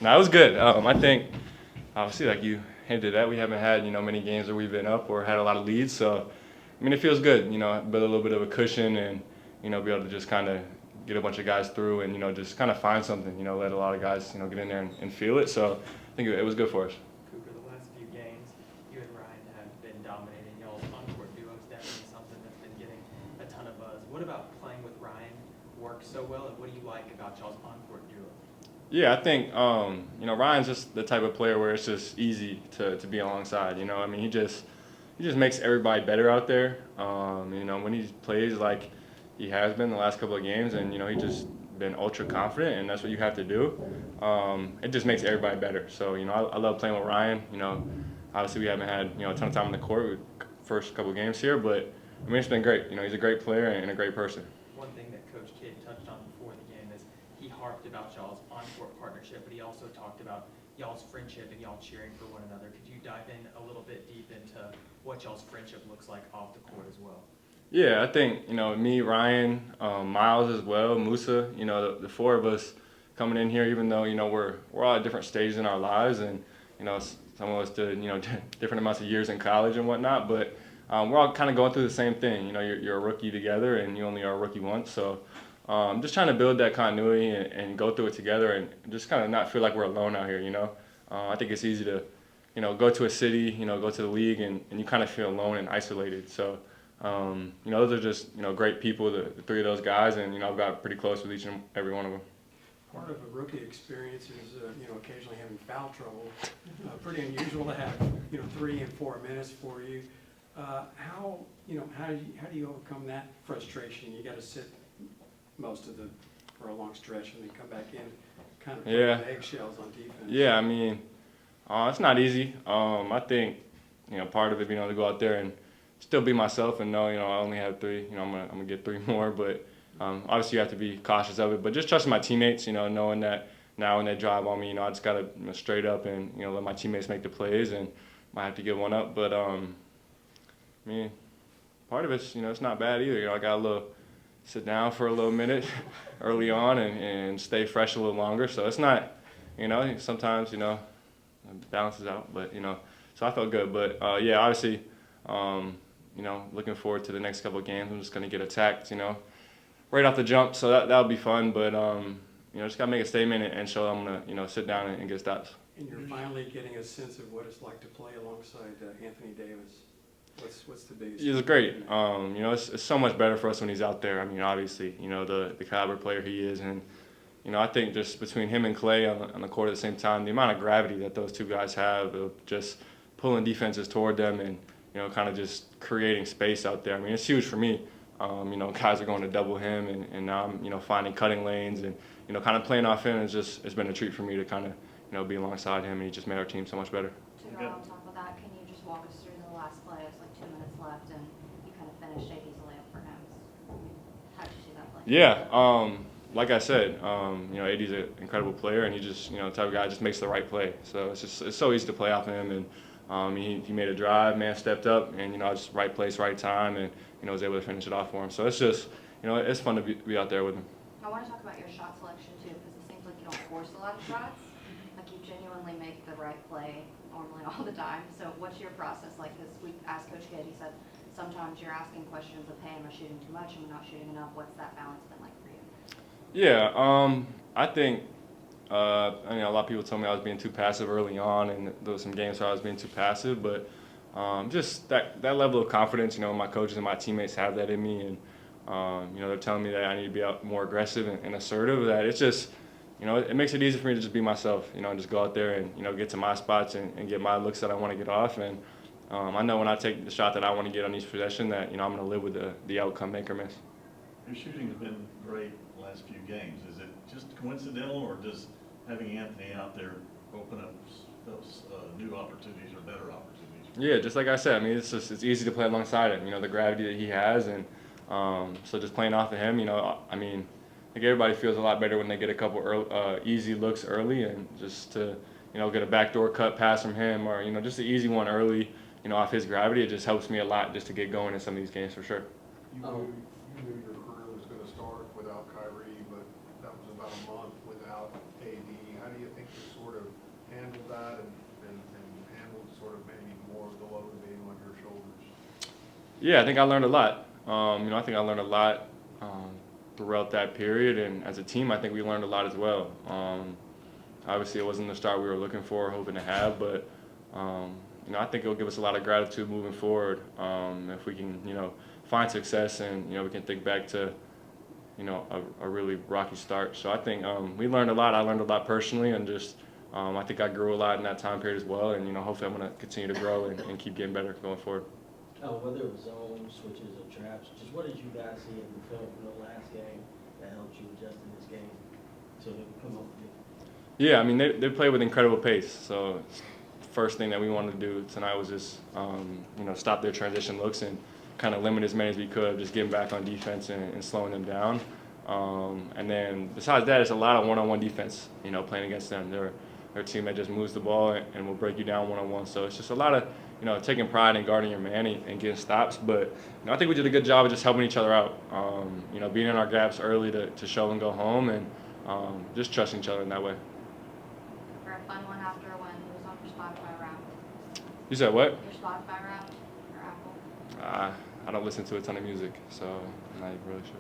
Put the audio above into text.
No, it was good. I think obviously like you hinted at, we haven't had many games where we've been up or had a lot of leads. So I mean, it feels good. Build a little bit of a cushion and be able to just kind of get a bunch of guys through and just kind of find something. Let a lot of guys get in there and feel it. So I think it was good for us. Cooper, the last few games, you and Ryan have been dominating. Y'all's on-court duo is definitely something that's been getting a ton of buzz. What about playing with Ryan works so well, and what do you like about y'all's on-court duo? Yeah, I think Ryan's just the type of player where it's just easy to be alongside. I mean, he just makes everybody better out there. When he plays like he has been the last couple of games, and he just been ultra confident, and that's what you have to do. It just makes everybody better. So I love playing with Ryan. Obviously we haven't had a ton of time on the court with first couple of games here, but I mean it's been great. He's a great player and a great person. One thing that Coach Kidd touched on before the game is he harped about y'all's on-court partnership, but he also talked about y'all's friendship and y'all cheering for one another. Could you dive in a little bit deep into what y'all's friendship looks like off the court as well? Yeah, I think me, Ryan, Miles as well, Musa. The four of us coming in here, even though we're all at different stages in our lives, and some of us did different amounts of years in college and whatnot, but we're all kind of going through the same thing. You're a rookie together, and you only are a rookie once, so just trying to build that continuity and go through it together, and just kind of not feel like we're alone out here. I think it's easy to go to a city, go to the league, and you kind of feel alone and isolated. So. Those are just great people, the three of those guys, and I've got pretty close with each and every one of them. Part of a rookie experience is occasionally having foul trouble. Pretty unusual to have 3 and 4 minutes for you. How do you overcome that frustration? You got to sit for a long stretch and then come back in, kind of play with eggshells on defense. Yeah, I mean, it's not easy. I think part of it being able to go out there and still be myself and know, I only have 3. I'm gonna get 3 more, but obviously you have to be cautious of it. But just trusting my teammates, knowing that now when they drive on me, I just gotta straight up and let my teammates make the plays, and might have to give one up. But I mean, part of it's it's not bad either. I got a little sit down for a little minute early on and stay fresh a little longer. So it's not, sometimes it balances out. But so I felt good. But yeah, obviously. Looking forward to the next couple of games. I'm just going to get attacked, right off the jump. So that'll be fun. But, just got to make a statement and show them I'm going to, sit down and get stops. And you're finally getting a sense of what it's like to play alongside Anthony Davis. What's the biggest? He's great. It's so much better for us when he's out there. I mean, obviously, the caliber player he is. And, I think just between him and Clay on the court at the same time, the amount of gravity that those two guys have of just pulling defenses toward them and, kind of just creating space out there. I mean, it's huge for me. Guys are going to double him, and now I'm, finding cutting lanes and, kind of playing off him. It's been a treat for me to kind of be alongside him, and he just made our team so much better. To go on top of that, can you just walk us through the last play? It's like 2 minutes left, and you kind of finished AD's layup for him. How did you see that play? Yeah, like I said, AD's an incredible player, and he just, the type of guy just makes the right play. So it's so easy to play off him, and he made a drive, man stepped up, and just right place, right time, and was able to finish it off for him. So it's just it's fun to be out there with him. I want to talk about your shot selection too, because it seems like you don't force a lot of shots. Like you genuinely make the right play normally all the time. So what's your process like? Because we asked Coach Kidd, he said sometimes you're asking questions of, hey, am I shooting too much? Am I not shooting enough? What's that balance been like for you? Yeah, I think. A lot of people told me I was being too passive early on, and there was some games where I was being too passive. But just that level of confidence, my coaches and my teammates have that in me, and they're telling me that I need to be out more aggressive and assertive. That it's just, it makes it easy for me to just be myself, and just go out there and get to my spots and get my looks that I want to get off. And I know when I take the shot that I want to get on each possession, that I'm going to live with the outcome, make or miss. Your shooting has been great the last few games. Is it just coincidental, or does having Anthony out there open up those new opportunities or better opportunities? Yeah, just like I said, I mean, it's easy to play alongside him. The gravity that he has, and so just playing off of him, I mean, I think everybody feels a lot better when they get a couple easy looks early, and just to get a backdoor cut pass from him, or just an easy one early, off his gravity. It just helps me a lot just to get going in some of these games for sure. You knew your career was going to start without Kyrie, but that was about a month without AD. How do you think you sort of of that and handled sort of maybe more of the load being on your shoulders? Yeah, I think I learned a lot. I think I learned a lot throughout that period, and as a team, I think we learned a lot as well. Obviously, it wasn't the start we were looking for, hoping to have, but I think it'll give us a lot of gratitude moving forward if we can, find success and we can think back to, a really rocky start. So I think we learned a lot. I learned a lot personally, and just I think I grew a lot in that time period as well. And hopefully I'm going to continue to grow and keep getting better going forward. Whether it was zone switches or traps, just what did you guys see in the film from the last game that helped you adjust in this game to come up with it? Yeah, I mean they play with incredible pace. So the first thing that we wanted to do tonight was just stop their transition looks and kind of limit as many as we could, just getting back on defense and slowing them down. And then besides that, it's a lot of one-on-one defense. Playing against them, they're a team that just moves the ball and will break you down one-on-one. So it's just a lot of taking pride in guarding your man and getting stops. But I think we did a good job of just helping each other out. Being in our gaps early to show and go home, and just trusting each other in that way. For a fun one after when he was on your Spotify rap. You said what? Your Spotify rap or Apple? I don't listen to a ton of music, so I'm not even really sure.